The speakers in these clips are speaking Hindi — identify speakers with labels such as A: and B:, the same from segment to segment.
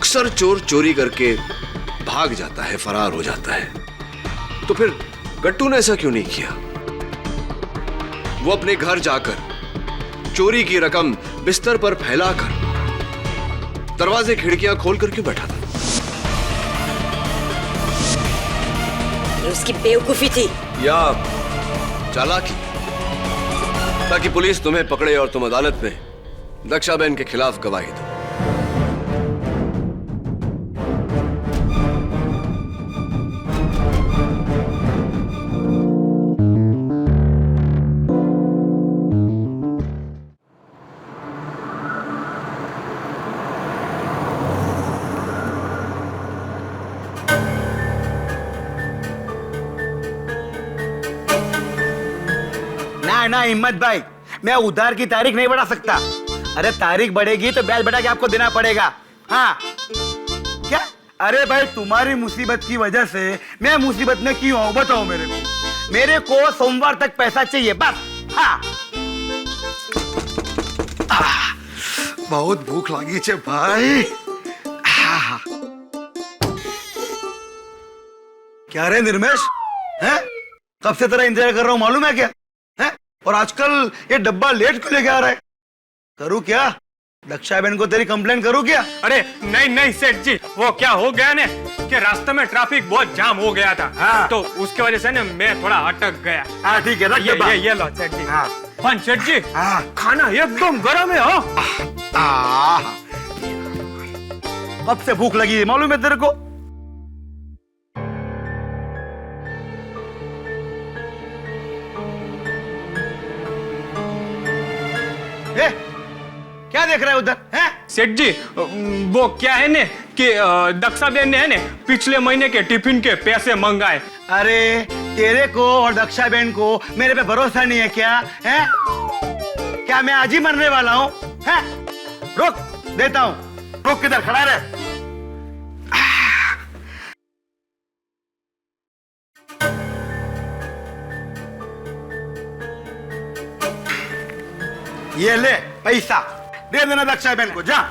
A: अक्सर चोर चोरी करके भाग जाता है, फरार हो जाता है, तो फिर गट्टू ने ऐसा क्यों नहीं किया? वो अपने घर जाकर चोरी की रकम बिस्तर पर फैलाकर दरवाजे खिड़कियां खोलकर क्यों बैठा था?
B: उसकी बेवकूफी थी
A: या चालाकी, ताकि पुलिस तुम्हें पकड़े और तुम अदालत में दक्षाबेन के खिलाफ गवाही दो।
C: ना हिम्मत भाई, मैं उधार की तारीख नहीं बढ़ा सकता। अरे तारीख बढ़ेगी तो ब्याज बढ़ा के आपको देना पड़ेगा। हाँ क्या? अरे भाई तुम्हारी मुसीबत की वजह से मैं मुसीबत में क्यों आऊं बताओ मेरे को सोमवार तक पैसा चाहिए बस। हाँ बहुत भूख लगी है भाई। क्या रे निर्मेश, हैं? कब से तेरा इंतजार कर रहा हूं मालूम है क्या? हैं? और आजकल ये डब्बा लेट क्यों लेके आ रहा है? करूं क्या? दक्षाबेन को तेरी कंप्लेन करूं क्या?
D: अरे नहीं सेठ जी, वो क्या हो गया ने कि रास्ते में ट्रैफिक बहुत जाम हो गया था।
C: हाँ।
D: तो उसके वजह से ना मैं थोड़ा अटक गया।
C: हाँ ठीक है, रख डब्बा।
D: ये लो सेठ जी।
C: हाँ।
D: पर सेठ जी,
C: हाँ।
D: खाना एकदम गरम है। हो
C: कब से भूख लगी है मालूम है तेरे को? ए, क्या देख रहा है उधर? हैं?
D: सेठ जी, वो क्या है ने कि दक्षाबेन ने है ने पिछले महीने के टिफिन के पैसे मंगाए।
C: अरे तेरे को और दक्षाबेन को मेरे पे भरोसा नहीं है क्या? हैं? क्या मैं आज ही मरने वाला हूँ? हैं? रुक, देता हूँ। रुक, किधर खड़ा रहे? ये ले पैसा, दे देना दक्षाबेन को, जा।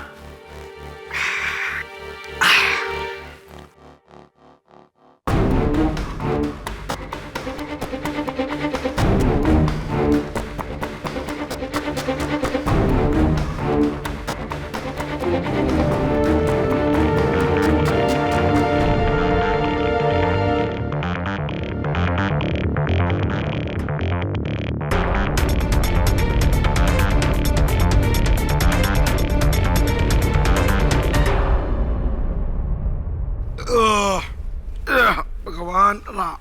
C: भगवान राम।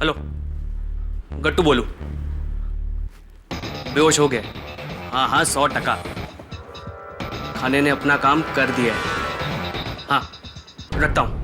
E: हेलो, गट्टू बोलू। बेहोश हो गए? हाँ 100%। खाने ने अपना काम कर दिया है। हाँ रखता हूँ।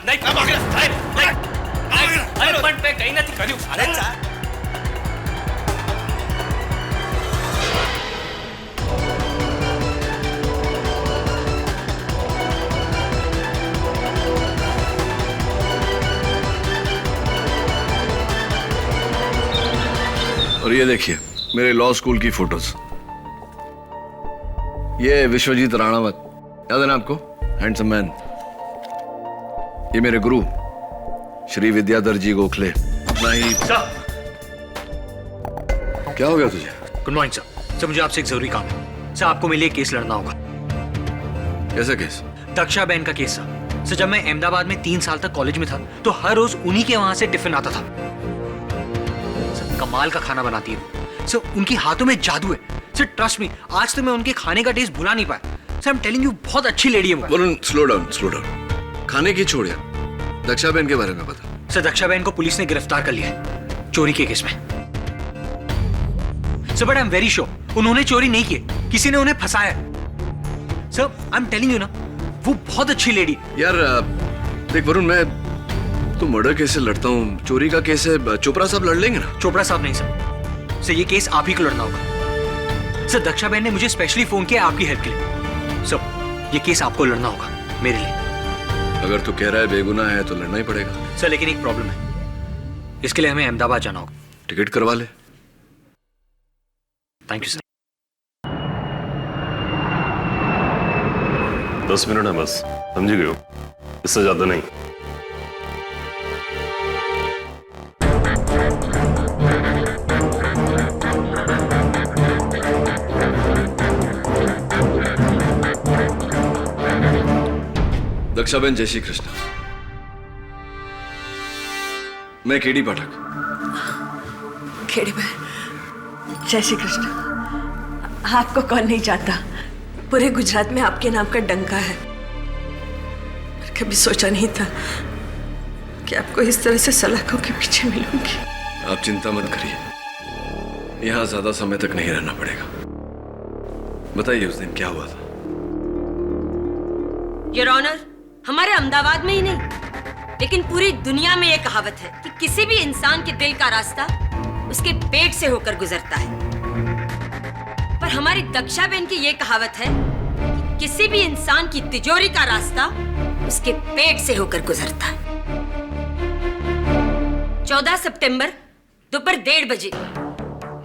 E: अरे पण पे कहीं નથી કર્યું. અરે
A: और ये देखिए मेरे लॉ स्कूल की फोटोज। ये विश्वजीत राणावत, याद है ना आपको? Handsome man. ये मेरे गुरु श्री विद्याधर जी गोखले। नहीं
F: सर,
A: क्या हो गया तुझे?
F: Good morning sir. सर मुझे आपसे एक जरूरी काम है। सर आपको मेरे लिए केस लड़ना होगा।
A: कैसा केस?
F: दक्षा बहन का केस सर। सर जब मैं अहमदाबाद में 3 साल तक कॉलेज में था तो हर रोज उन्हीं के वहां से टिफिन आता था। सर कमाल का खाना बनाती है। सर उनके हाथों में जादू है। सर ट्रस्ट मी, आज तो मैं उनके खाने का टेस्ट भुला नहीं पाया। Sir I am telling you, बहुत अच्छी लेडी है वो।
A: Varun slow down. खाने की छोड़िए, दक्षा बहन के बारे में बता।
F: सर दक्षा बहन को पुलिस ने गिरफ्तार कर लिया है चोरी के केस में। Sir but I am very sure उन्होंने चोरी नहीं की, किसी ने उन्हें फंसाया है। Sir I am telling you ना, वो बहुत अच्छी लेडी।
A: यार देख वरुण, मैं तो मर्डर केस से लड़ता हूँ, चोरी का केस है, चोपड़ा साहब लड़ लेंगे ना?
F: चोपड़ा साहब नहीं सर। सर ये केस आप ही को लड़ना होगा। सर दक्षा बहन ने मुझे स्पेशली फोन किया आपकी हेल्प के लिए। सर ये केस आपको लड़ना होगा मेरे लिए।
A: अगर तू कह रहा है बेगुनाह है तो लड़ना ही पड़ेगा।
F: सर लेकिन एक प्रॉब्लम है, इसके लिए हमें अहमदाबाद जाना होगा।
A: टिकट करवा ले।
F: Thank you sir.
G: 10 मिनट है बस, समझ गए हो? इससे ज्यादा नहीं।
A: दक्षाबेन, जय श्री कृष्ण। मैं केडी पाठक।
H: खेड़ी बहन, जय श्री कृष्ण। आपको कौन नहीं जानता, पूरे गुजरात में आपके नाम का डंका है। कभी सोचा नहीं था कि आपको इस तरह से सलाखों के पीछे मिलूंगी।
A: आप चिंता मत करिए, यहां ज्यादा समय तक नहीं रहना पड़ेगा। बताइए उस दिन क्या हुआ था?
B: योर ऑनर, हमारे अहमदाबाद में ही नहीं लेकिन पूरी दुनिया में यह कहावत है कि किसी भी इंसान के दिल का रास्ता उसके पेट से होकर गुजरता है। पर हमारी दक्षा बहन की यह कहावत है कि किसी भी इंसान की तिजोरी का रास्ता उसके पेट से होकर गुजरता है। 14 सितंबर दोपहर 1:30 बजे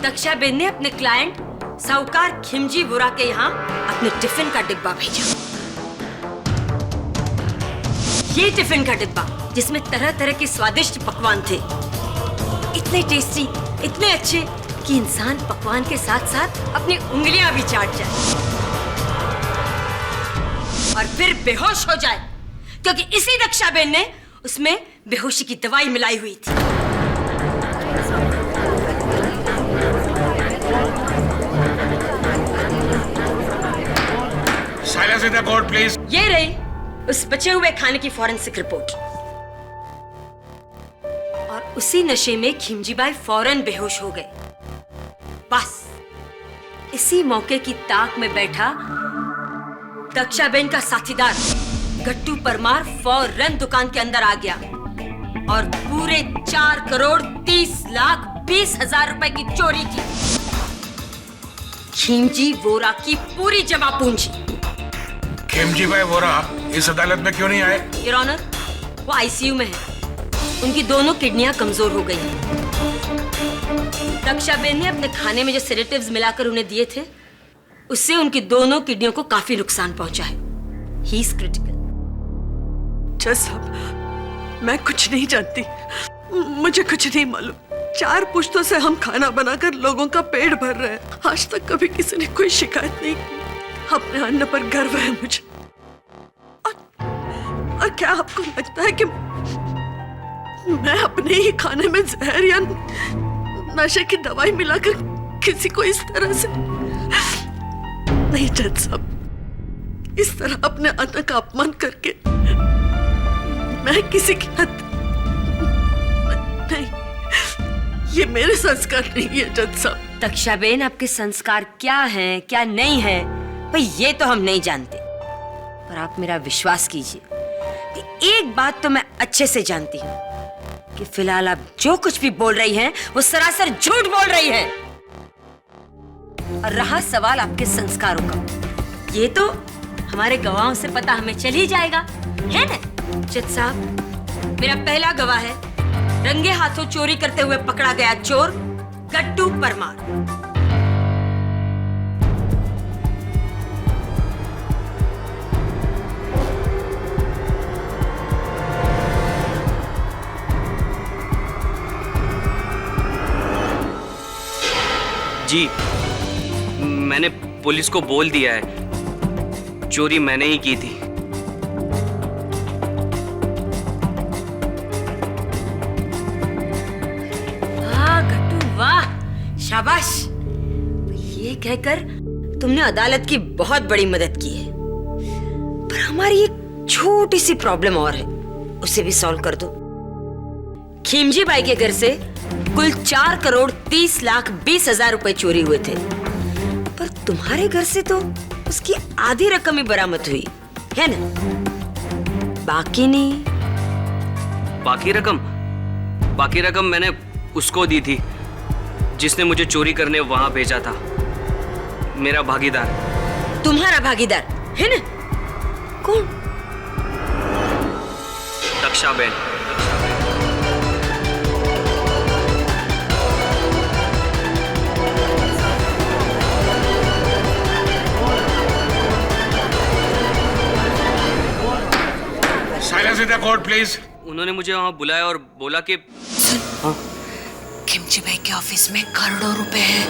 B: दक्षा बहन ने अपने क्लाइंट साहूकार खिमजी वोरा के यहाँ अपने टिफिन का डिब्बा भेजा। ये टिफिन का डिब्बा जिसमें तरह तरह के स्वादिष्ट पकवान थे, इतने टेस्टी, इतने अच्छे कि इंसान पकवान के साथ साथ अपनी उंगलियां भी चाट जाए और फिर बेहोश हो जाए, क्योंकि इसी दक्षा बहन ने उसमें बेहोशी की दवाई मिलाई हुई थी।
I: Silence in the court, please.
B: ये रही उस बचे हुए खाने की फॉरेंसिक रिपोर्ट। और उसी नशे में खिमजीबाई फौरन बेहोश हो गए। बस इसी मौके की ताक में बैठा दक्षाबेन का साथीदार गट्टू परमार फौरन दुकान के अंदर आ गया और पूरे 4,30,20,000 रुपए की चोरी की। खिमजी वोरा की पूरी जमा पूंजी।
I: खिमजी भाई वोरा इस अदालत में क्यों नहीं आए?
B: योर ऑनर, वो आईसीयू में है। उनकी दोनों किडनियां कमजोर हो गई हैं। दक्षाबेन ने अपने खाने में जो सेडेटिव्स मिलाकर उन्हें दिए थे, उससे उनकी दोनों किडनियों को काफी नुकसान पहुंचा है। He is critical.
H: जज साहब, मैं कुछ नहीं जानती, मुझे कुछ नहीं मालूम। 4 पुश्तों से हम खाना बनाकर लोगों का पेट भर रहे हैं। आज तक कभी किसी ने कोई शिकायत नहीं की। अपने अन्न पर गर्व है मुझे। और क्या आपको लगता है कि मैं अपने ही खाने में जहर या नशे की दवाई मिलाकर किसी को इस तरह से? नहीं जज साहब, इस तरह अपने अन्न का अपमान करके मैं किसी की हद नहीं, ये मेरे संस्कार नहीं है जज साहब।
B: दक्षाबेन, आपके संस्कार क्या हैं, क्या नहीं है, भाई ये तो हम नहीं जानते। पर आप मेरा विश्वास कीजिए कि एक बात तो मैं अच्छे से जानती हूँ कि फिलहाल आप जो कुछ भी बोल रही हैं वो सरासर झूठ बोल रही हैं। और रहा सवाल आपके संस्कारों का, ये तो हमारे गवाहों से पता हमें चल ही जाएगा, है ना? जज साहब, मेरा पहला गवाह है रंगे हाथों चोरी करते हुए पकड़ा गया चोर गट्टू परमार।
E: जी, मैंने पुलिस को बोल दिया है, चोरी मैंने ही की थी।
B: वाह गट्टू वाह, शाबाश। ये कहकर तुमने अदालत की बहुत बड़ी मदद की है, पर हमारी एक छोटी सी प्रॉब्लम और है, उसे भी सॉल्व कर दो। खिमजी बाई के घर से कुल 4,30,20,000 रुपए चोरी हुए थे, पर तुम्हारे घर से तो उसकी आधी रकम ही बरामद हुई है ना? बाकी नहीं।
E: बाकी रकम मैंने उसको दी थी जिसने मुझे चोरी करने वहां भेजा था, मेरा भागीदार।
B: तुम्हारा भागीदार है ना? कौन?
E: Daksha Ben.
I: Silence in the court please.
E: उन्होंने मुझे वहां बुलाया और बोला कि
H: खिमजी भाई के ऑफिस में करोड़ों रुपए हैं।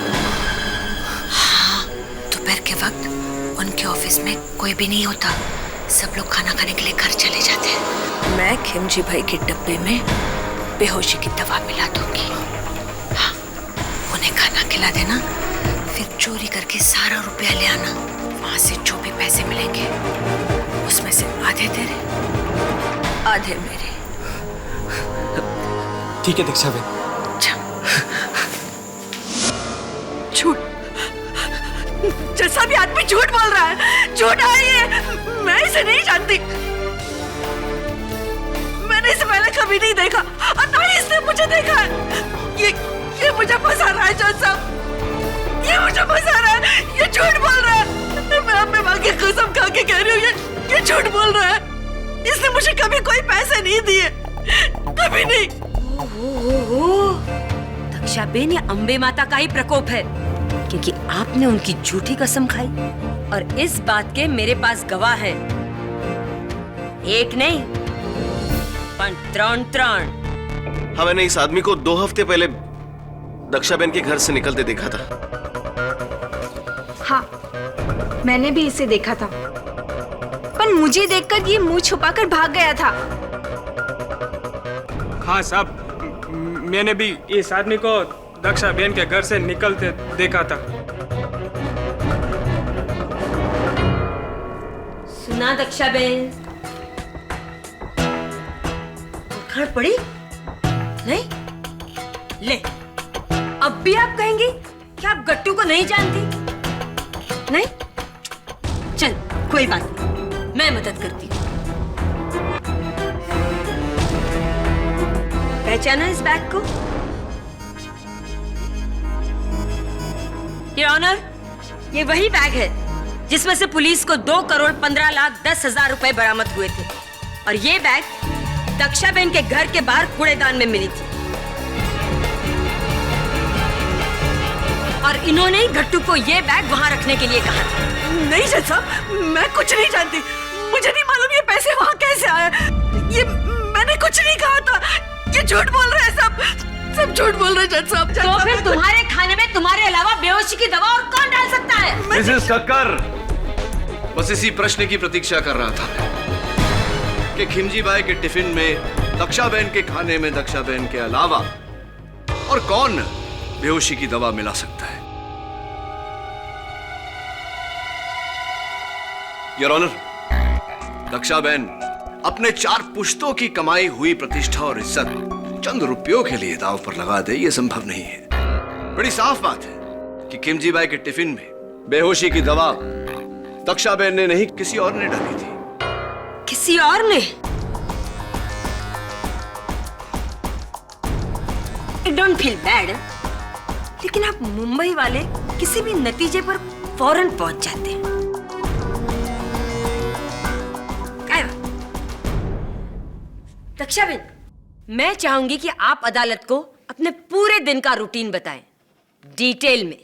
H: हाँ, दोपहर के वक्त उनके ऑफिस में कोई भी नहीं होता, सब लोग खाना खाने के लिए घर चले जाते हैं। मैं खिमजी भाई के डब्बे में बेहोशी की दवा मिला दूंगी। हाँ, उन्हें खाना खिला देना, फिर चोरी करके सारा रुपया ले आना। वहां से जो भी पैसे मिलेंगे उसमें से आधे तेरे, आधे मेरे।
D: ठीक है दक्षा बेन।
H: झूठ, जैसा भी आदमी झूठ बोल रहा है, झूठ है ये। मैं इसे नहीं जानती, मैंने इसे पहले कभी नहीं देखा, और ना ही इसने मुझे देखा है। ये मुझे फंसा रहा है जज साहब, ये मुझे फंसा रहा है, ये झूठ बोल रहा है। मैं अपने माँ की कसम खा के कह रही हूँ, ये झूठ बोल रहा है। इसने मुझे कभी कोई पैसे नहीं दिए, कभी नहीं।
B: दक्षा बेन, ये अंबे माता का ही प्रकोप है, क्योंकि आपने उनकी झूठी कसम खाई, और इस बात के मेरे पास गवाह हैं। एक नहीं, पर त्रण।
A: हाँ, मैंने इस आदमी को 2 हफ्ते पहले दक्षाबेन के घर से निकलते देखा था।
J: हाँ, मैंने भी इसे देखा था, पर मुझे देखकर ये मुंह छुपाकर भाग गया था।
D: हाँ साहब, मैंने भी इस आदमी को दक्षा बेन के घर से निकलते देखा था।
B: सुना दक्षा बेन, उखाड़ पड़ी नहीं? ले, अब भी आप कहेंगे कि आप गट्टू को नहीं जानती? नहीं? चल, कोई बात नहीं, मैं मदद करती हूँ। पहचाना इस बैग को? योर ऑनर, ये वही बैग है जिसमें से पुलिस को 2,15,10,000 रुपए बरामद हुए थे, और ये बैग दक्षाबेन के घर के बाहर कूड़ेदान में मिली थी, और इन्होंने ही गट्टू को ये बैग वहां रखने के लिए कहा था।
H: नहीं जज साहब, मैं कुछ नहीं जानती, मुझे नहीं मालूम ये पैसे वहां कैसे आए। ये मैंने कुछ नहीं कहा था, ये झूठ बोल रहे हैं, सब झूठ बोल रहे हैं जज साहब।
B: तो फिर तुम्हारे खाने में तुम्हारे अलावा बेहोशी की दवा और कौन डाल सकता है?
A: मिसेस कक्कर, बस इसी प्रश्न की प्रतीक्षा कर रहा था कि खिमजी बाई के टिफिन में दक्षाबेन के खाने में दक्षाबेन के अलावा और कौन बेहोशी की दवा मिला सकता है। योर ऑनर, दक्षाबेन अपने 4 पुश्तों की कमाई हुई प्रतिष्ठा और इज्जत चंद रुपयों के लिए दांव पर लगा दे, यह संभव नहीं है। बड़ी साफ बात है कि खिमजी बाई के टिफिन में बेहोशी की दवा दक्षाबेन ने नहीं, किसी और ने डाली थी।
B: किसी और ने? आई डोंट फील बैड, लेकिन आप मुंबई वाले किसी भी नतीजे पर फौरन पहुंच जाते हैं। दक्षाबेन, मैं चाहूंगी कि आप अदालत को अपने पूरे दिन का रूटीन बताएं, डिटेल में,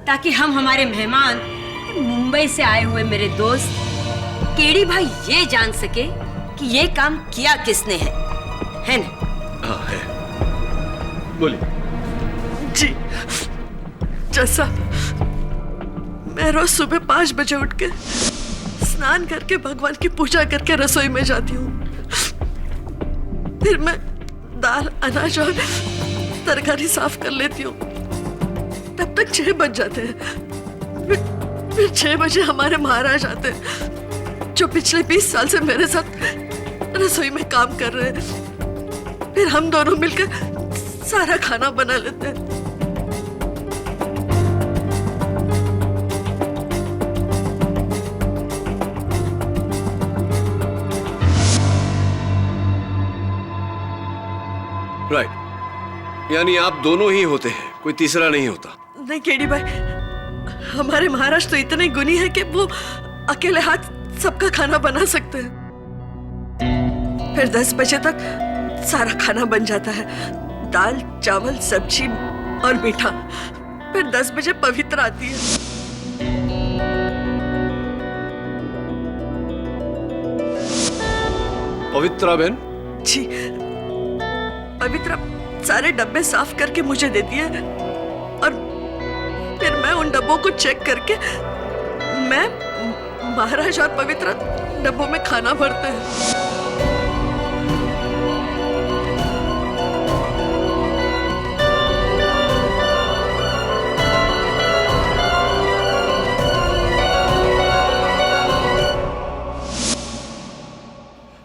B: ताकि हम हमारे मेहमान मुंबई से आए हुए मेरे दोस्त केडी भाई ये जान सके कि ये काम किया किसने है ना?
A: हाँ है। बोलिए।
H: जी, जैसा मैं रोज सुबह 5 बजे उठ के स्नान करके भगवान की पूजा करके रसोई में जाती हूँ। फिर मैं दाल, अनाज और तरकारी साफ कर लेती हूँ। तब तक 6 बज जाते हैं। फिर 6 बजे हमारे महाराज आते हैं, जो पिछले 20 साल से मेरे साथ रसोई में काम कर रहे हैं। फिर हम दोनों मिलकर सारा खाना बना लेते हैं।
A: राइट, यानी आप दोनों ही होते हैं, कोई तीसरा नहीं होता?
H: नहीं केडी भाई, हमारे महाराज तो इतने गुणी है कि वो अकेले हाथ सबका खाना बना सकते हैं। फिर 10 बजे तक सारा खाना बन जाता है, दाल, चावल, सब्जी और मीठा। फिर 10 बजे पवित्र आती है।
A: पवित्रा बहन?
H: जी, पवित्रा सारे डब्बे साफ करके मुझे देती है और फिर मैं उन डब्बों को चेक करके मैं, महाराज और पवित्रा डब्बों में खाना भरते हैं।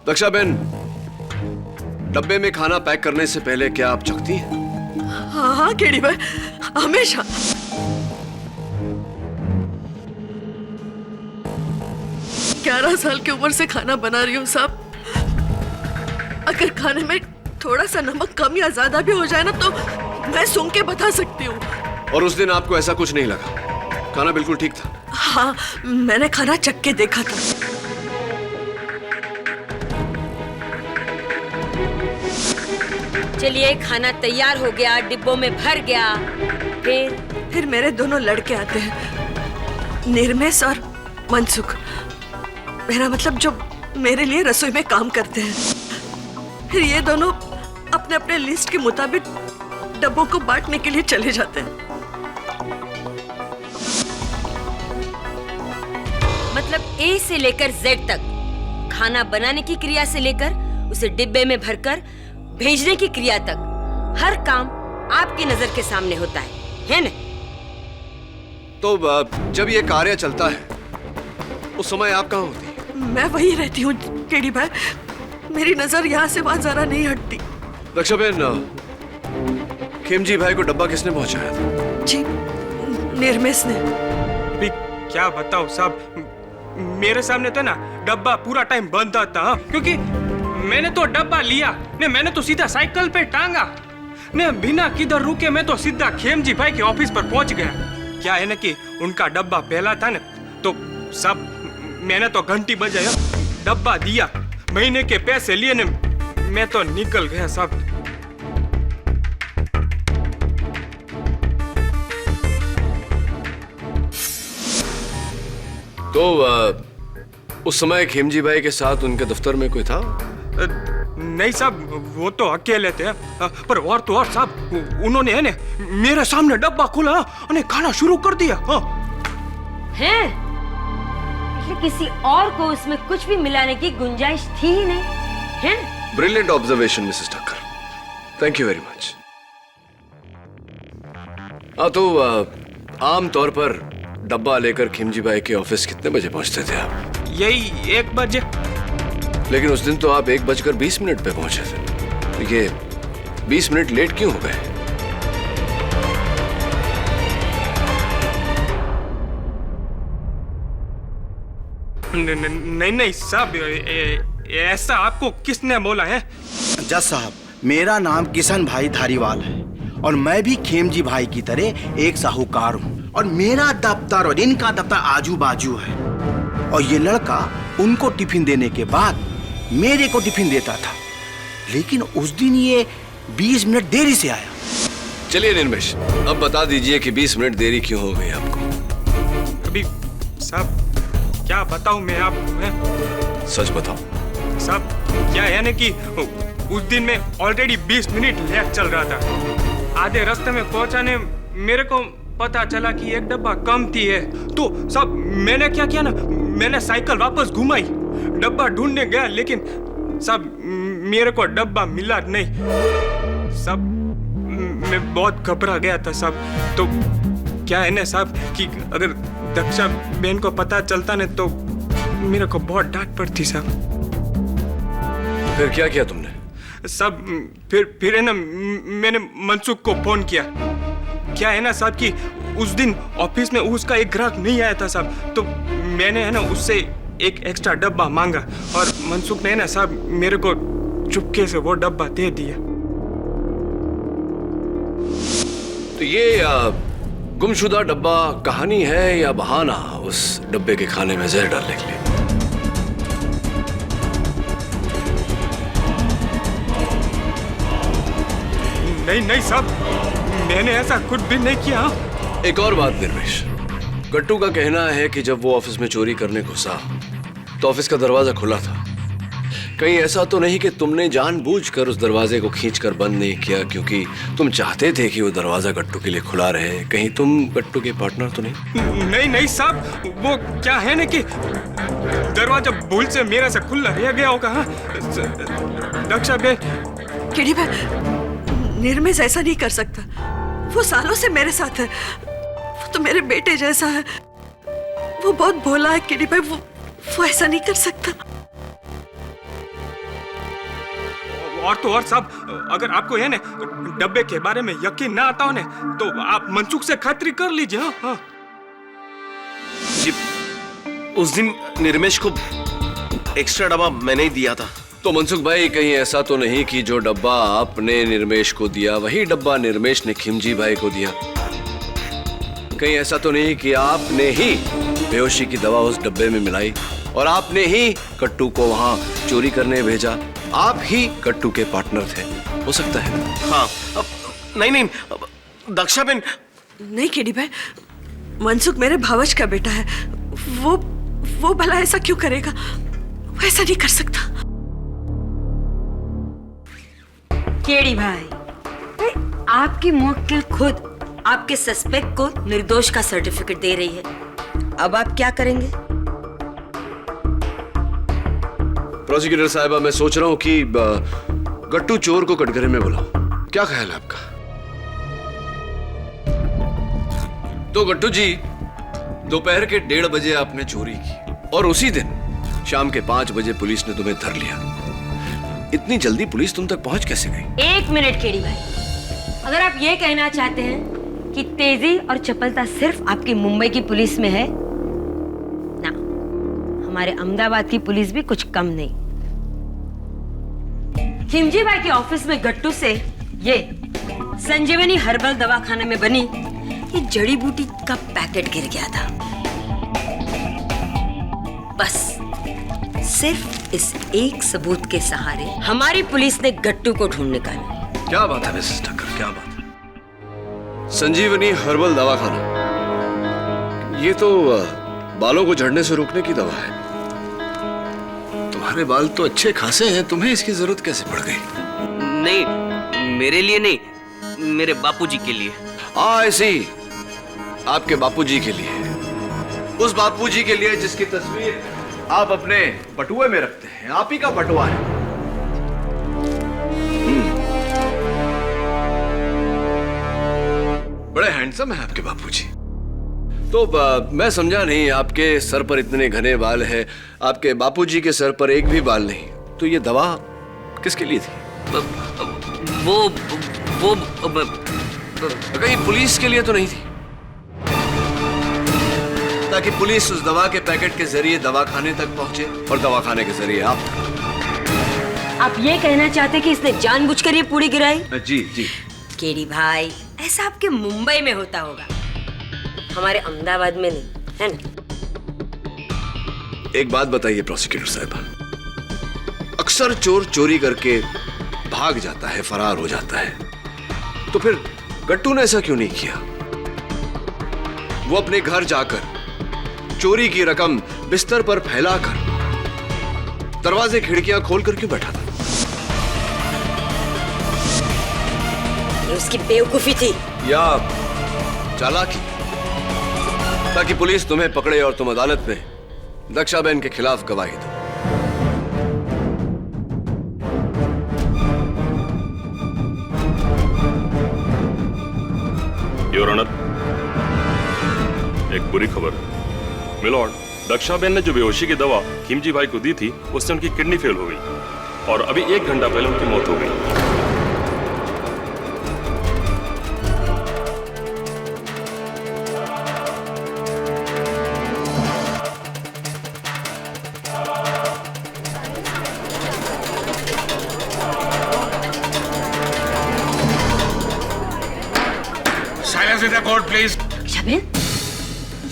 A: दक्षा बहन, डब्बे में खाना पैक करने से पहले क्या आप चखती हैं?
H: हाँ हाँ केडी भाई, हमेशा। ग्यारह साल की उम्र से खाना बना रही हूँ साहब। अगर खाने में थोड़ा सा नमक कम या ज्यादा भी हो जाए ना तो मैं सूंघ के बता सकती हूँ।
A: और उस दिन आपको ऐसा कुछ नहीं लगा? खाना बिल्कुल ठीक था?
H: हाँ, मैंने खाना चख के देखा था।
B: चलिए, खाना तैयार हो गया, डिब्बों में भर गया।
H: फिर मेरे दोनों लड़के आते हैं, निर्मेश और मनसुख। मेरा मतलब जो मेरे लिए रसोई में काम करते हैं। फिर ये दोनों अपने अपने लिस्ट के मुताबिक डब्बों को बांटने के लिए चले जाते हैं।
B: मतलब ए से लेकर जेड तक, खाना बनाने की क्रिया से लेकर उसे डिब्बे में भरकर भेजने की क्रिया तक, हर काम आपकी नजर के सामने होता है ना?
A: तो जब ये कार्य चलता है उस समय आप कहाँ होती हैं?
H: मैं वहीं रहती हूँ केडी भाई, मेरी नजर यहाँ से वहां जरा नहीं हटती।
A: रक्षा बहन, खेमजी भाई को डब्बा किसने पहुंचाया था?
H: जी, निर्मेश ने।
D: भी क्या बताओ साहब, मेरे सामने तो ना डब्बा पूरा टाइम बंद था, क्योंकि मैंने तो डब्बा लिया ने, मैंने तो सीधा साइकिल पे टांगा ने, बिना किधर रुके मैं तो सीधा खेमजी भाई के ऑफिस पर पहुंच गया। क्या है ना कि उनका डब्बा पहला था ना, तो सब मैंने तो घंटी बजाया, डब्बा दिया, महीने के पैसे लिए ने, मैं तो निकल गया सब।
A: तो उस समय खेमजी भाई के साथ उनके दफ्तर में कोई था?
D: नहीं साहब, वो तो अकेले थे, पर और तो और साहब, उन्होंने है ना मेरे सामने डब्बा खोला और खाना शुरू कर दिया।
B: हैं? किसी और को उसमें कुछ भी मिलाने की गुंजाइश थी ही नहीं, है?
A: Brilliant observation Mrs Thakkar, thank you very much. तो आम तौर पर डब्बा लेकर खिमजी भाई के ऑफिस कितने बजे पहुंचते थे आप?
D: यही 1 बजे।
A: लेकिन उस दिन तो आप 1:20 पे पहुंचे थे, ये 20 मिनट लेट क्यों हो गए?
D: नहीं नहीं साहब, ऐसा आपको किसने बोला है?
C: जज साहब, मेरा नाम किशन भाई धारीवाल है और मैं भी खेमजी भाई की तरह एक साहूकार हूँ और मेरा दफ्तर और इनका दफ्तर आजू बाजू है। और ये लड़का उनको टिफिन देने के बाद मेरे को टिफिन देता था, लेकिन उस दिन ये 20 मिनट देरी से आया।
A: चलिए निर्मेश, अब बता दीजिए कि 20 मिनट देरी क्यों हो गई आपको?
D: अभी साहब क्या बताऊं मैं आपको?
A: सच बताओ
D: साहब, क्या है ना कि उस दिन मैं ऑलरेडी 20 मिनट लेट चल रहा था। आधे रास्ते में पहुंचाने मेरे को पता चला कि एक डब्बा कम थी है, तो साहब मैंने क्या किया ना, मैंने साइकिल वापस घुमाई, डब्बा ढूंढने गया, लेकिन साहब मेरे को डब्बा मिला नहीं। साहब मैं बहुत घबरा गया था साहब। तो क्या है ना साहब कि अगर दक्षा बहन को पता चलता ना तो मेरे को बहुत डांट पड़ती साहब।
A: फिर क्या किया तुमने?
D: साहब फिर है ना मैंने मनसुख को फोन किया। क्या है ना साहब कि उस दिन ऑफिस में उसका एक ग्राहक नहीं आया था साहब, तो मैंने है ना उससे एक एक्स्ट्रा डब्बा मांगा और मनसुख ने ना साहब मेरे को चुपके से वो डब्बा दे दिया।
A: तो ये गुमशुदा डब्बा कहानी है या बहाना उस डब्बे के खाने में जहर डालने के लिए?
D: नहीं साहब, मैंने ऐसा कुछ भी नहीं किया।
A: एक और बात निर्मेश, गट्टू का कहना है कि जब वो ऑफिस में चोरी करने घुसा तो ऑफिस का दरवाजा खुला था। कहीं ऐसा तो नहीं कि तुमने जानबूझकर उस दरवाजे को खींचकर बंद नहीं किया क्योंकि तुम चाहते थे कि वो दरवाजा गट्टू के लिए खुला रहे? कहीं तुम गट्टू के पार्टनर तो नहीं?
D: नहीं साहब, वो क्या है ना कि दरवाजा भूल से मेरे से खुला रह गया होगा। दक्षा बहन,
H: केडी भाई, निर्मेश ऐसा नहीं कर सकता। वो सालों से मेरे साथ है, वो तो मेरे बेटे जैसा है। वो बहुत भोला है केडी भाई, वो ऐसा नहीं कर सकता।
D: और तो और साहब, अगर आपको है ना डब्बे के बारे में यकीन ना आता हो ना तो आप मनसुख से खातिरी कर लीजिए। हाँ
K: जी, उस दिन निर्मेश को एक्स्ट्रा डब्बा मैंने ही दिया था।
A: तो मनसुख भाई, कहीं ऐसा तो नहीं कि जो डब्बा आपने निर्मेश को दिया वही डब्बा निर्मेश ने खिमजी भाई को दिया? कहीं ऐसा तो नहीं कि आपने ही बेहोशी की दवा उस डब्बे में मिलाई और आपने ही कट्टू को वहां चोरी करने भेजा? आप ही कट्टू के पार्टनर थे, हो सकता है?
K: हाँ, नहीं, दक्षा बहन।
H: नहीं केडी भाई, मनसुख मेरे भावज का बेटा है। वो भला ऐसा क्यों करेगा? वो ऐसा नहीं कर सकता।
B: केडी भाई, आपकी मुवक्किल खुद आपके सस्पेक्ट को निर्दोष का सर्टिफिकेट दे रही है। अब आप क्या करेंगे?
A: प्रोसिक्यूटर साहिबा, मैं सोच रहा हूं कि गट्टू चोर को कटघरे में बुलाओ। क्या ख्याल है आपका? तो गट्टू जी, दोपहर के 1:30 बजे आपने चोरी की और उसी दिन शाम के 5 बजे पुलिस ने तुम्हें धर लिया। इतनी जल्दी पुलिस तुम तक पहुंच कैसे गई?
B: 1 मिनट केडी भाई, अगर आप ये कहना चाहते हैं कि तेजी और चपलता सिर्फ आपकी मुंबई की पुलिस में है ना, हमारे अहमदाबाद की पुलिस भी कुछ कम नहीं। खिमजी भाई के ऑफिस में गट्टू से ये संजीवनी हर्बल दवाखाने में बनी ये जड़ी बूटी का पैकेट गिर गया था। बस सिर्फ इस एक सबूत के सहारे हमारी पुलिस ने गट्टू को ढूंढ निकाला।
A: क्या बात है मिसेस ठक्कर, क्या बात है? संजीवनी हर्बल दवाखाना, ये तो बालों को झड़ने से रोकने की दवा है। तुम्हारे बाल तो अच्छे खासे हैं, तुम्हें इसकी जरूरत कैसे पड़ गई?
E: नहीं, मेरे लिए नहीं, मेरे बापूजी के लिए।
A: ऐसे ही आपके बापूजी के लिए, उस बापूजी के लिए जिसकी तस्वीर आप अपने बटुए में रखते हैं। आप ही का बटुआ है। बड़े हैंडसम है आपके बापूजी। तो मैं समझा नहीं, आपके सर पर इतने घने बाल हैं, आपके बापूजी के सर पर एक भी बाल नहीं, तो ये दवा किसके लिए थी?
E: वो
A: कहीं पुलिस के लिए तो नहीं थी? ताकि पुलिस उस दवा के पैकेट के जरिए दवाखाने तक पहुंचे और दवाखाने के जरिए आप तक।
B: आप ये कहना चाहते कि इसने जानबूझकर ये पूरी गिराई?
A: जी जी।
B: केडी भाई, ऐसा आपके मुंबई में होता होगा, हमारे अहमदाबाद में नहीं, है ना?
A: एक बात बताइए प्रोसिक्यूटर साहब, अक्सर चोर चोरी करके भाग जाता है, फरार हो जाता है, तो फिर गट्टू ने ऐसा क्यों नहीं किया? वो अपने घर जाकर चोरी की रकम बिस्तर पर फैलाकर दरवाजे खिड़कियां खोलकर क्यों बैठा था?
B: ये उसकी बेवकूफी थी
A: या चालाकी, ताकि पुलिस तुम्हें पकड़े और तुम अदालत में दक्षाबेन के खिलाफ गवाही दो।
G: योर ऑनर, एक बुरी खबर है। मिलॉर्ड, दक्षाबेन ने जो बेहोशी की दवा खिमजी भाई को दी थी, उससे उनकी किडनी फेल हो गई और अभी 1 घंटा पहले उनकी मौत हो गई।
I: Silence in the court please.
B: Dakshaben,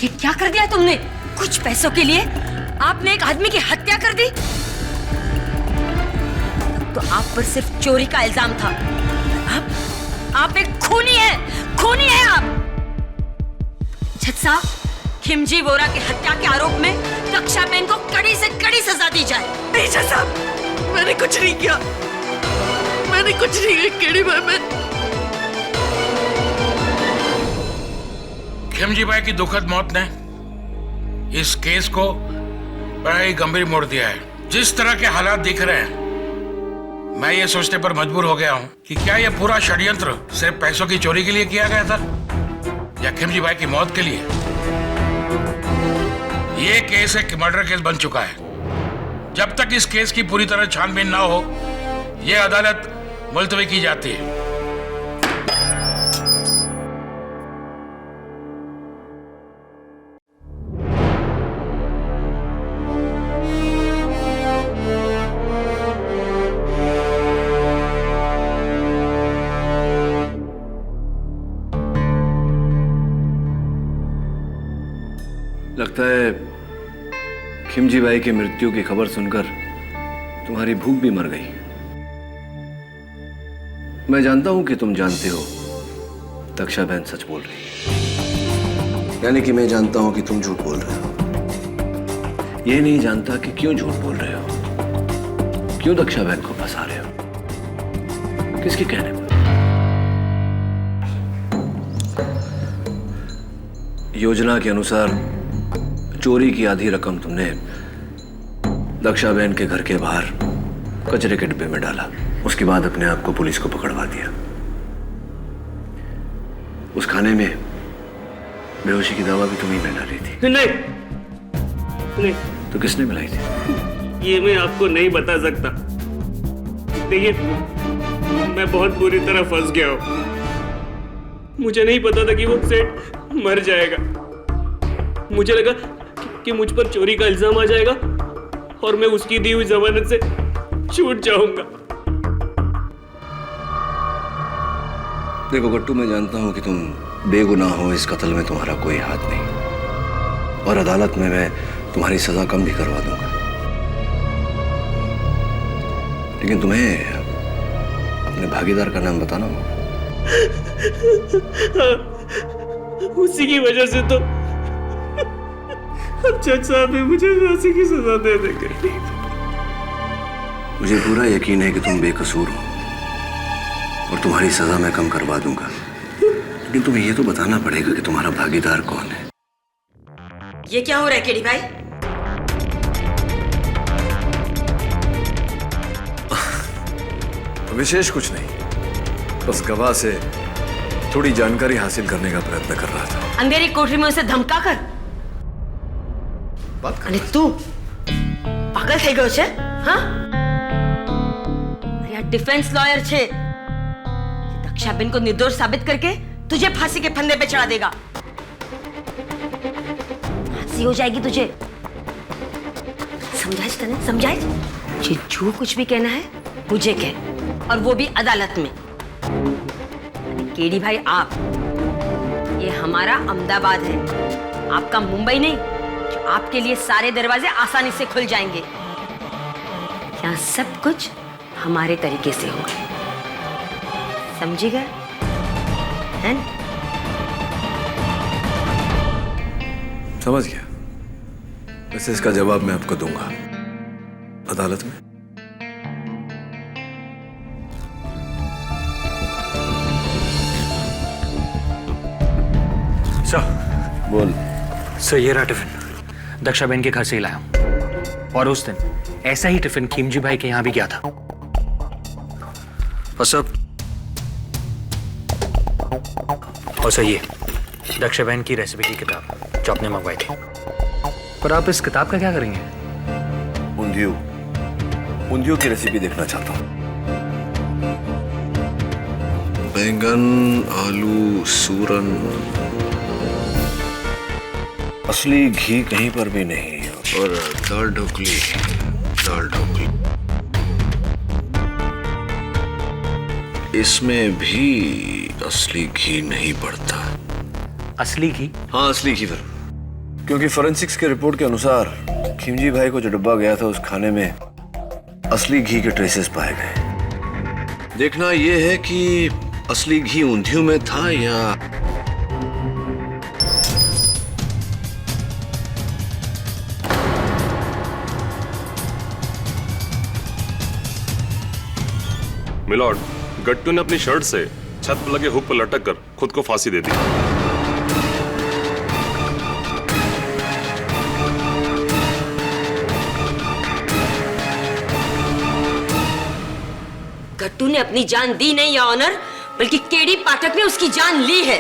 B: ये क्या कर दिया तुमने? कुछ पैसों के लिए आपने एक आदमी की हत्या कर दी। तो आप पर सिर्फ चोरी का इल्जाम था। आप एक खूनी है आप। जज साहब, खिमजी वोरा की हत्या के आरोप में दक्षाबेन को कड़ी से कड़ी सजा दी जाए।
H: नहीं जज साहब, मैंने कुछ नहीं किया, केडी भाई। मैं
I: खिमजी भाई की दुखद मौत ने इस केस को बड़ा ही गंभीर मोड़ दिया है। जिस तरह के हालात दिख रहे हैं, मैं ये सोचने पर मजबूर हो गया हूँ कि क्या यह पूरा षड्यंत्र सिर्फ पैसों की चोरी के लिए किया गया था या खिमजी भाई की मौत के लिए। यह केस एक मर्डर केस बन चुका है। जब तक इस केस की पूरी तरह छानबीन ना हो, यह अदालत मुलतवी की जाती है।
A: लगता है खिमजी भाई की मृत्यु की खबर सुनकर तुम्हारी भूख भी मर गई। मैं जानता हूं कि तुम जानते हो दक्षाबेन सच बोल रही है, यानी कि मैं जानता हूं कि तुम झूठ बोल रहे हो। ये नहीं जानता कि क्यों झूठ बोल रहे हो, क्यों दक्षाबेन को फंसा रहे हो, किसके कहने पर? योजना के अनुसार चोरी की आधी रकम तुमने दक्षाबेन के घर के बाहर कचरे के डिब्बे में डाला, उसके बाद अपने आप को पुलिस को पकड़वा दिया। उस खाने में बेहोशी की दवा भी तुम ही ने डाली थी।
E: नहीं,
A: तो किसने मिलाई थी?
E: ये मैं आपको नहीं बता सकता। देखिए, मैं बहुत बुरी तरह फंस गया हूँ। मुझे नहीं पता था कि वो सेठ मर जाएगा। मुझे लगा कि मुझ पर चोरी का इल्जाम आ जाएगा और मैं उसकी दी हुई जमानत से छूट जाऊंगा।
A: देखो गट्टू, मैं जानता हूं कि तुम बेगुनाह हो, इस कत्ल में तुम्हारा कोई हाथ नहीं, और अदालत में मैं तुम्हारी सजा कम भी करवा दूंगा। लेकिन तुम्हें अपने भागीदार का नाम बताना होगा।
E: उसी की वजह से तो अब जज साहब ने मुझे फांसी की सजा दे देंगे।
A: मुझे पूरा यकीन है कि तुम बेकसूर हो और तुम्हारी सजा मैं कम करवा दूंगा, लेकिन तुम्हें यह तो बताना पड़ेगा कि तुम्हारा भागीदार कौन है।
B: ये क्या हो रहा है केडी भाई?
A: विशेष कुछ नहीं, बस गवाह से थोड़ी जानकारी हासिल करने का प्रयत्न कर रहा था।
B: अंधेरी कोठरी में उसे धमका कर
A: बात कर।
B: अरे तू पागल થઈ ગયો છે? हाँ? अरे डिफेंस लॉयर छे, दक्षाबेन को निर्दोष साबित करके तुझे फांसी के फंदे पे चढ़ा देगा। फांसी हो जाएगी तुझे। समझाइज तने, समझाइज? जो कुछ भी कहना है मुझे कह, और वो भी अदालत में। केडी भाई, आप, ये हमारा अहमदाबाद है, आपका मुंबई नहीं, जो आपके लिए सारे दरवाजे आसानी से खुल जाएंगे। यहाँ सब कुछ हमारे तरीके से होगा, समझी गए? हैं?
A: समझ गया। वैसे इसका जवाब मैं आपको दूंगा अदालत में।
F: सर,
A: बोल।
F: सर ये रहा टिफिन, दक्षा बहन के घर से ही लाया हूं। और उस दिन ऐसा ही टिफिन खिमजी भाई के यहां भी गया था। और सर ये दक्षा बहन की रेसिपी की किताब जो आपने मंगवाई थी। पर आप इस किताब का क्या करेंगे?
A: ऊंधियों की रेसिपी देखना चाहता हूँ। बैंगन, आलू, सूरन, असली घी कहीं पर भी नहीं, और दाल ढोकली। इसमें भी असली घी नहीं पड़ता।
F: असली घी?
A: हाँ, असली घी, क्योंकि फोरेंसिक्स के रिपोर्ट के अनुसार खिमजी भाई को जो डब्बा गया था उस खाने में असली घी के ट्रेसेस पाए गए। देखना यह है कि असली घी ऊंधियों में था या
G: मिलॉर्ड, गट्टू ने अपनी शर्ट से छत पर लगे हुक पर लटक कर खुद को फांसी दे दी।
B: गट्टू ने अपनी जान दी नहीं या ऑनर, बल्कि केडी पाठक ने उसकी जान ली है।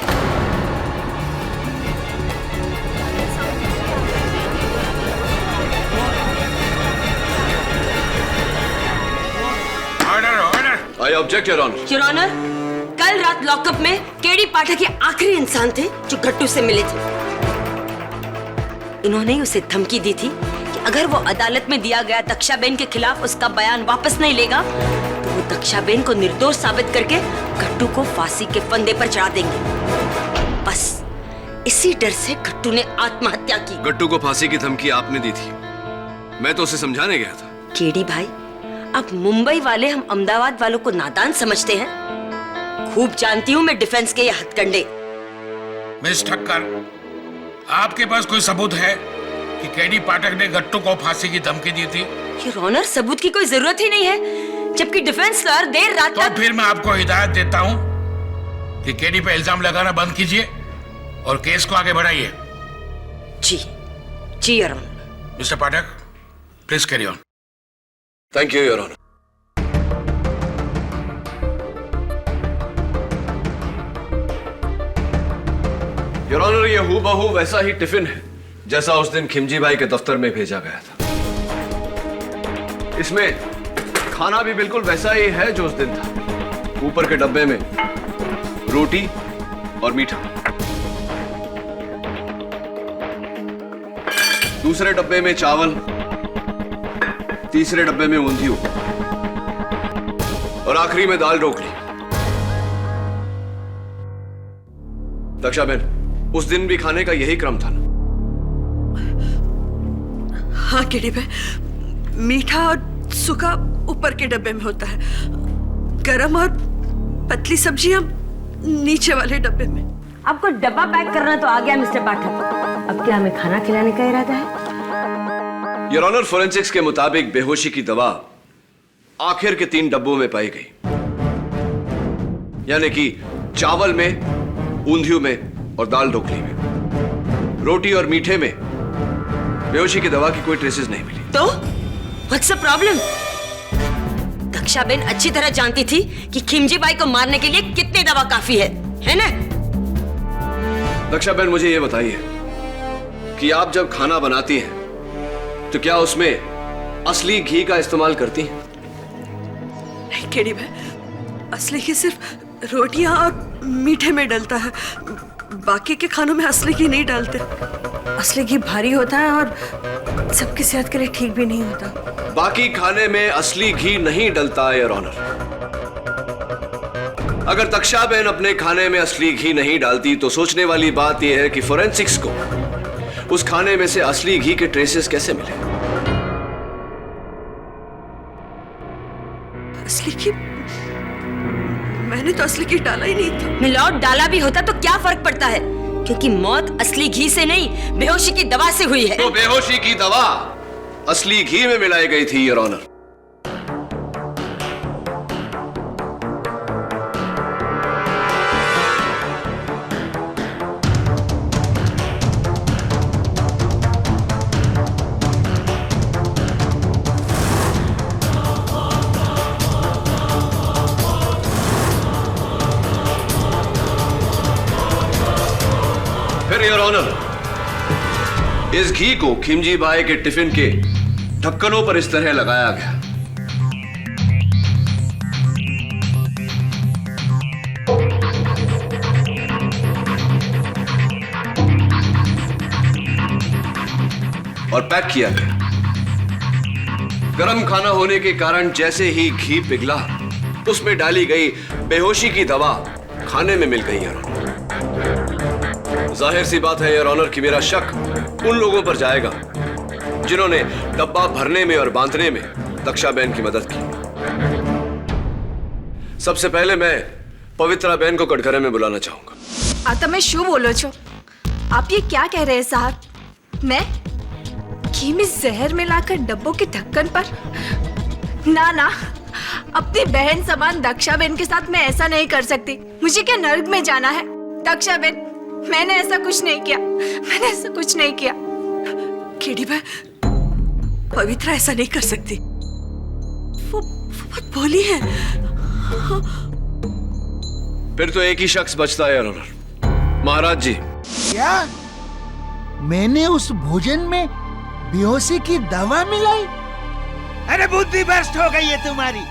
A: I object your honour.
B: Your honour, कल रात लॉकअप में केडी पाठक ये आखिरी इंसान थे जो गट्टू से मिले थे। इन्होंने उसे धमकी दी थी कि अगर वो अदालत में दिया गया दक्षाबेन के खिलाफ उसका बयान वापस नहीं लेगा तो वो दक्षाबेन को निर्दोष साबित करके गट्टू को फांसी के फंदे पर चढ़ा देंगे। बस इसी डर से गट्टू ने आत्महत्या की।
A: गट्टू को फांसी की धमकी आपने दी थी, मैं तो उसे समझाने गया था।
B: केडी भाई, अब मुंबई वाले हम अहमदाबाद वालों को नादान समझते हैं। खूब जानती हूँ मैं डिफेंस के ये हथकंडे।
I: मिस ठक्कर, आपके पास कोई सबूत है कि केडी पाठक ने गट्टू को फांसी की धमकी दी थी?
B: योर ऑनर, सबूत की कोई जरूरत ही नहीं है, जबकि डिफेंस लॉयर देर रात
I: तो फिर मैं आपको हिदायत देता हूँ कि केडी पे इल्जाम लगाना बंद कीजिए और केस को आगे बढ़ाइए।
B: जी your honour.
I: Mister Pathak, please carry on.
A: Thank you your honour. Your honour, ये हूबहू वैसा ही टिफिन है जैसा उस दिन खिमजी भाई के दफ्तर में भेजा गया था। इसमें खाना भी बिल्कुल वैसा ही है जो उस दिन था। ऊपर के डब्बे में रोटी और मीठा, दूसरे डब्बे में चावल, तीसरे डब्बे में ऊंधियों और आखिरी में दाल ढोकली। दक्षाबेन, उस दिन भी खाने का यही क्रम था ना?
H: हाँ केडी भाई, मीठा और सूखा ऊपर के डब्बे में होता है, गरम और पतली सब्जियां नीचे वाले डब्बे में।
B: आपको डब्बा पैक करना तो आ गया मिस्टर पाठक, अब क्या हमें खाना खिलाने का इरादा है?
A: योर ऑनर, फोरेंसिक्स के मुताबिक बेहोशी की दवा आखिर के 3 डब्बों में पाई गई, यानी कि चावल में, ऊंधियों में और दाल ढोकली में। रोटी और मीठे में बेहोशी की दवा की कोई ट्रेसेस नहीं मिली।
B: तो व्हाट्स द प्रॉब्लम? दक्षाबेन अच्छी तरह जानती थी कि खिमजी बाई को मारने के लिए कितनी दवा काफी है ना?
A: दक्षाबेन, मुझे यह बताइए कि आप जब खाना बनाती हैं तो क्या उसमें असली घी का इस्तेमाल करती हैं?
H: नहीं केडी भाई, असली घी सिर्फ रोटियां और मीठे में डलता है, बाकी के खानों में असली घी नहीं डालते। असली घी भारी होता है और सबकी सेहत के लिए ठीक भी नहीं होता।
A: बाकी खाने में असली घी नहीं डलता योर ऑनर। अगर तक्षा बहन अपने खाने में असली घी नहीं डालती तो सोचने वाली बात यह है कि फोरेंसिक्स को उस खाने में से असली घी के ट्रेसेस कैसे मिले।
H: असली घी? मैंने तो असली घी डाला ही नहीं था।
B: मिलॉर्ड, डाला भी होता तो क्या फर्क पड़ता है, क्योंकि मौत असली घी से नहीं बेहोशी की दवा से हुई है।
A: तो बेहोशी की दवा असली घी में मिलाई गई थी योर ऑनर। योर ऑनर, इस घी को खिमजी बाई के टिफिन के ढक्कनों पर इस तरह लगाया गया। और पैक किया गया। गरम खाना होने के कारण जैसे ही घी पिघला, उसमें डाली गई बेहोशी की दवा खाने में मिल गई योर ऑनर। जाहिर सी बात है योर ऑनर कि मेरा शक उन लोगों पर जाएगा जिन्होंने डब्बा भरने में और बांधने में तक्षा बहन की मदद की। सबसे पहले मैं पवित्रा बहन को कटघरे में बुलाना चाहूंगा।
J: आता मैं शू बोलो छो, आप ये क्या कह रहे हैं साहब? मैं घी में जहर मिलाकर डब्बों के ढक्कन पर? ना ना, अपनी बहन समान दक्षा बहन के साथ मैं ऐसा नहीं कर सकती। मुझे क्या नर्क में जाना है? दक्षा बहन, मैंने ऐसा कुछ नहीं किया, मैंने ऐसा कुछ नहीं किया।
H: केडी भाई, पवित्रा ऐसा नहीं कर सकती। वो बहुत भोली है।
A: फिर तो एक ही शख्स बचता है योर ऑनर, महाराज जी।
L: क्या मैंने उस भोजन में बेहोशी की दवा मिलाई? अरे बुद्धि भ्रष्ट हो गई है तुम्हारी।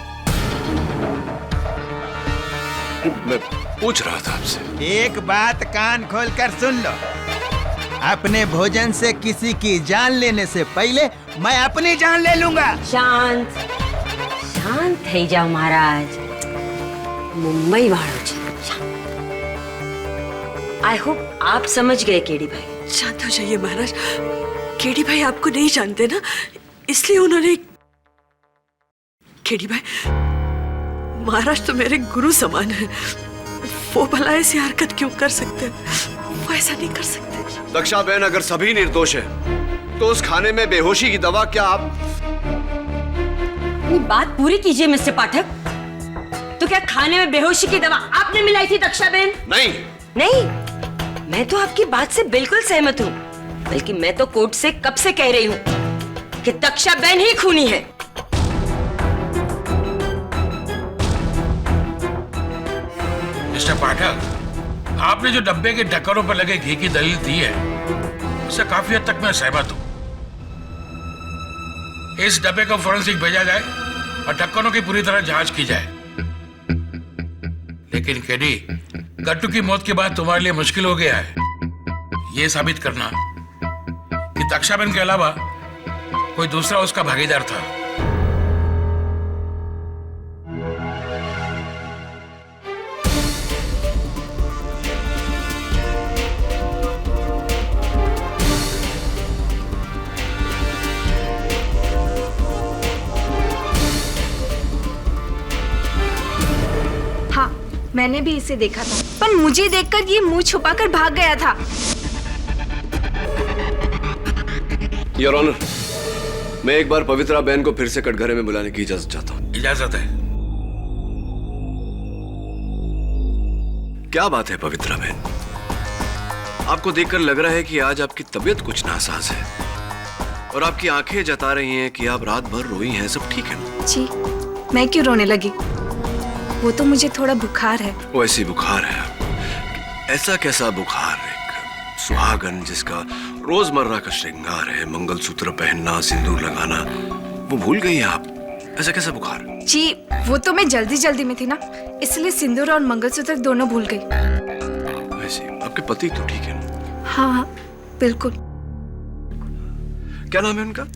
A: मैं पूछ रहा था आपसे।
L: एक बात कान खोलकर सुन लो, अपने भोजन से किसी की जान लेने से पहले मैं अपनी जान ले लूंगा।
B: शांत शांत થઈ જાઓ महाराज। मुंबई वालों जी, आई होप आप समझ गए केडी भाई।
H: शांत हो जाइए महाराज। केडी भाई आपको नहीं जानते ना, इसलिए उन्होंने। केडी भाई, महाराज तो मेरे गुरु समान है। वो भला ऐसी हरकत क्यों कर सकते हैं? वो ऐसा नहीं कर सकते।
A: दक्षा बहन, अगर सभी निर्दोष हैं, तो उस खाने में बेहोशी की दवा क्या आप?
B: अपनी बात पूरी कीजिए मिस्टर पाठक। तो क्या खाने में बेहोशी की दवा आपने मिलाई थी दक्षा बहन?
A: नहीं
B: नहीं, मैं तो आपकी बात से बिल्कुल सहमत हूँ। बल्कि मैं तो कोर्ट से कब से कह रही हूँ कि दक्षा बहन ही खूनी है।
I: मिस्टर पाठक, आपने जो डब्बे के ढक्कनों पर लगे घी की दलील दी है, उससे काफी हद तक मैं सहमत हूं। इस डब्बे को फोरेंसिक भेजा जाए और ढक्कनों की पूरी तरह जांच की जाए। लेकिन केडी, गट्टू की मौत के बाद तुम्हारे लिए मुश्किल हो गया है यह साबित करना कि तक्षाबेन के अलावा कोई दूसरा उसका भागीदार था।
J: मैंने भी इसे देखा था, पर मुझे देखकर ये मुंह छुपाकर भाग गया था।
A: योर ऑनर, मैं एक बार पवित्रा बहन को फिर से कटघरे में बुलाने की इजाजत चाहता हूँ।
I: इजाजत है।
A: क्या बात है पवित्रा बहन, आपको देखकर लग रहा है कि आज आपकी तबीयत कुछ नासाज है और आपकी आंखें जता रही हैं कि आप रात भर रोई हैं। सब ठीक है ना?
J: जी, मैं क्यों रोने लगी? वो तो मुझे थोड़ा बुखार है।
A: वो ऐसी बुखार है? ऐसा कैसा बुखार? एक सुहागन जिसका रोजमर्रा का श्रृंगार है मंगलसूत्र पहनना, सिंदूर लगाना, वो भूल गई हैं आप? ऐसा कैसा बुखार?
J: जी, वो तो मैं जल्दी में थी ना, इसलिए सिंदूर और मंगलसूत्र दोनों भूल गई।
A: वैसे आपके पति तो ठीक है ना?
J: हाँ, बिल्कुल।
A: क्या नाम है उनका?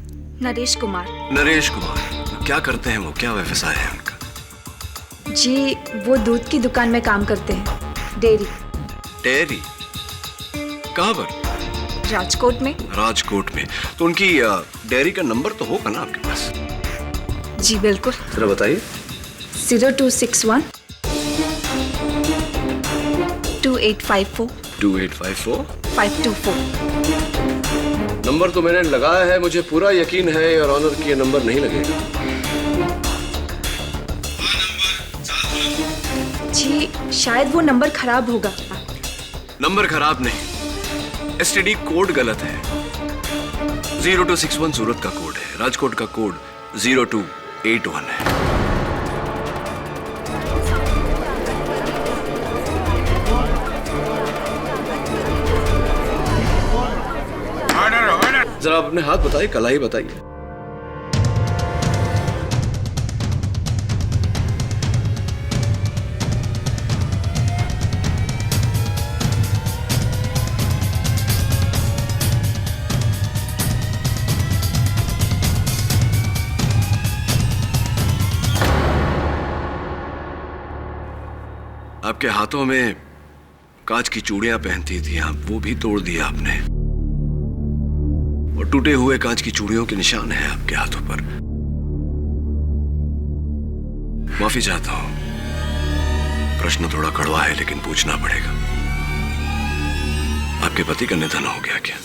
J: नरेश कुमार।
A: नरेश कुमार क्या करते हैं वो, क्या व्यवसाय है उनका?
J: जी वो दूध की दुकान में काम करते हैं, डेयरी।
A: डेयरी कहाँ पर?
J: राजकोट में।
A: राजकोट में। तो उनकी डेयरी का नंबर तो होगा ना आपके पास?
J: जी बिल्कुल।
A: जरा बताइए।
J: 0261 2854
A: 2854
J: 524।
A: नंबर तो मैंने लगाया है, मुझे पूरा यकीन है और ऑनर की ये नंबर नहीं लगेगा।
J: जी शायद वो नंबर खराब होगा।
A: नंबर खराब नहीं, एसटीडी कोड गलत है। 0261 सूरत का कोड है, राजकोट का कोड 0281 है। जरा अपने हाथ बताइए, कलाई बताइए। आपके हाथों में कांच की चूड़ियां पहनती थी आप, वो भी तोड़ दिया आपने, और टूटे हुए कांच की चूड़ियों के निशान हैं आपके हाथों पर। माफी चाहता हूं, प्रश्न थोड़ा कड़वा है लेकिन पूछना पड़ेगा। आपके पति का निधन हो गया क्या?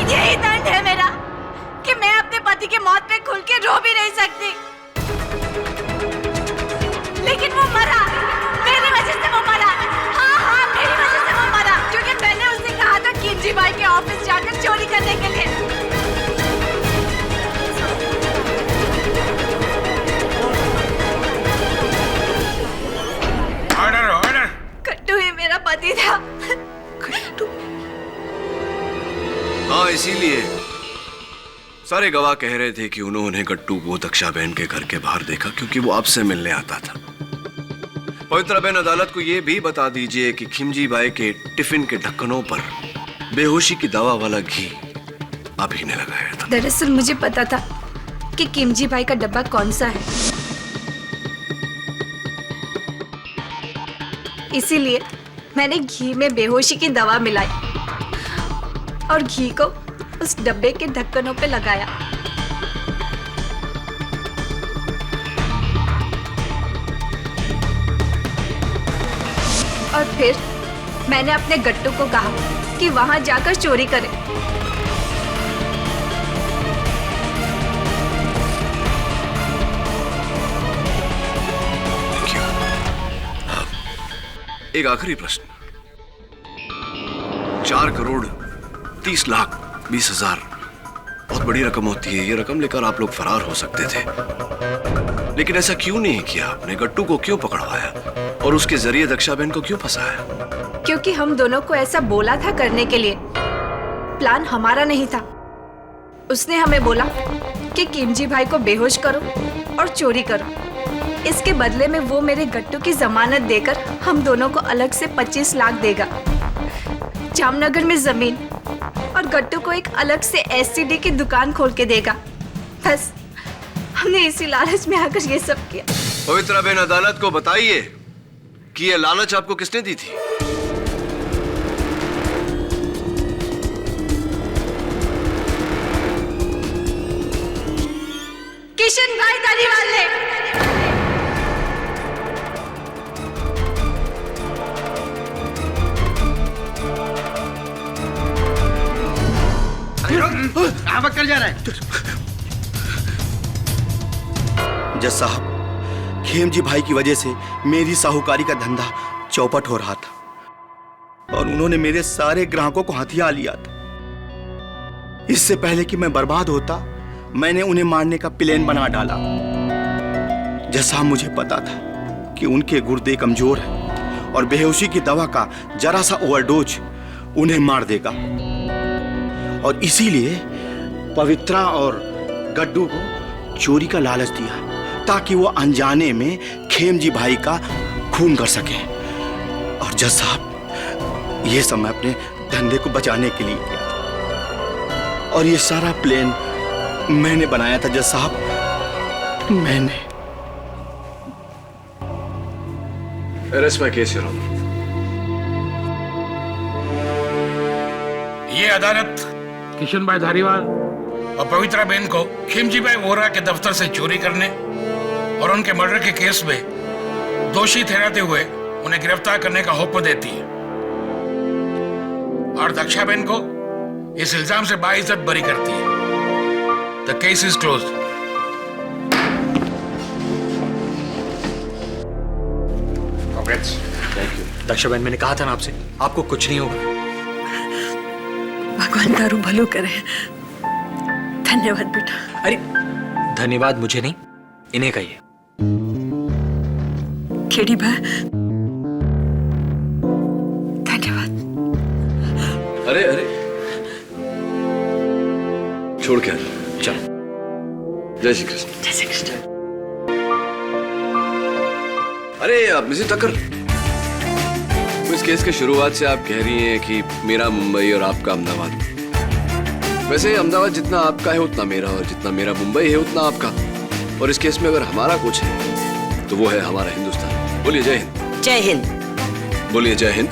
J: यही दंड है मेरा कि मैं अपने पति की मौत पे खुल के रो भी नहीं सकती। लेकिन वो मरा, मेरी वजह से वो मरा। हाँ मेरी वजह से वो मरा, क्योंकि मैंने उसे कहा था किमजी भाई के ऑफिस जाकर चोरी करने के लिए।
I: Order order.
J: कट्टू ही मेरा पति था। कट्टू।
A: हाँ, इसीलिए सारे गवाह कह रहे थे कि उन्होंने गट्टू को दक्षा बहन के घर के बाहर देखा, क्योंकि वो आपसे मिलने आता था। पवित्रा बहन, अदालत को यह भी बता दीजिए कि खिमजी बाई के टिफिन के ढक्कनों पर बेहोशी की दवा वाला घी आप ही ने लगाया था।
J: दरअसल मुझे पता था कि किमजी भाई का डब्बा कौन सा है, इसीलिए मैंने घी में बेहोशी की दवा मिलाई और घी को उस डब्बे के ढक्कनों पे लगाया। और फिर मैंने अपने गट्टू को कहा कि वहां जाकर चोरी करे।
A: एक आखिरी प्रश्न। 4,30,20,000 बहुत बड़ी रकम होती है। ये रकम लेकर आप लोग फरार हो सकते थे, लेकिन ऐसा क्यों नहीं किया आपने? गट्टू को क्यों पकड़वाया और उसके जरिए दक्षा बहन को क्यों फंसाया?
J: क्योंकि हम दोनों को ऐसा बोला था करने के लिए। प्लान हमारा नहीं था। उसने हमें बोला कि किमजी भाई को बेहोश करो और चोरी करो। इसके बदले में वो मेरे गट्टू की जमानत देकर हम दोनों को अलग से 25 लाख देगा, जामनगर में जमीन, और गट्टू को एक अलग से एसटीडी की दुकान खोल के देगा। बस हमने इसी लालच में आकर ये सब किया।
A: पवित्रा बहन, अदालत को बताइए कि ये लालच आपको किसने दी थी?
J: किशन भाई धारीवाल ने।
C: कहाँ भाग कर जा रहा है?
M: जज साहब, खेमजी भाई की वजह से मेरी साहूकारी का धंधा चौपट हो रहा था और उन्होंने मेरे सारे ग्राहकों को हथिया लिया था। इससे पहले कि मैं बर्बाद होता, मैंने उन्हें मारने का प्लान बना डाला। जज साहब, मुझे पता था कि उनके गुर्दे कमजोर हैं और बेहोशी की दवा का जरा सा ओवरडोज उन्हें मार देगा। और इसीलिए पवित्रा और गड्डू को चोरी का लालच दिया ताकि वो अनजाने में खेमजी भाई का खून कर सके। और जज साहब, ये सब मैं अपने धंधे को बचाने के लिए किया था। और ये सारा प्लान मैंने बनाया था जज साहब, मैंने।
A: Arrest my case, Your Honor.
I: ये अदालत किशन भाई धारीवाल और पवित्रा बेन को खिमजी भाई वोरा के दफ्तर से चोरी करने और उनके मर्डर के केस में दोषी ठहराते हुए उन्हें गिरफ्तार करने का हुक्म देती है और दक्षा बेन को इस इल्जाम से बाइज्जत बरी करती है। The case is closed.
F: Thank you. Daksha बहन, मैंने कहा था ना आपसे, आपको कुछ नहीं होगा।
H: भगवान तारू भलो करे। धन्यवाद बेटा।
F: अरे धन्यवाद मुझे नहीं, इन्हें कहिए।
H: खेड़ी भाई, धन्यवाद।
A: अरे अरे छोड़ के
F: चल।
A: जय श्री कृष्ण।
H: जय श्री कृष्ण।
A: अरे मिसेस टक्कर, इस केस के शुरुआत से आप कह रही हैं कि मेरा मुंबई और आपका अहमदाबाद। वैसे अहमदाबाद जितना आपका है उतना मेरा, और जितना मेरा मुंबई है उतना आपका। और इस केस में अगर हमारा कुछ है तो वो है हमारा हिंदुस्तान। बोलिए जय हिंद।
B: जय हिंद।
A: बोलिए जय हिंद।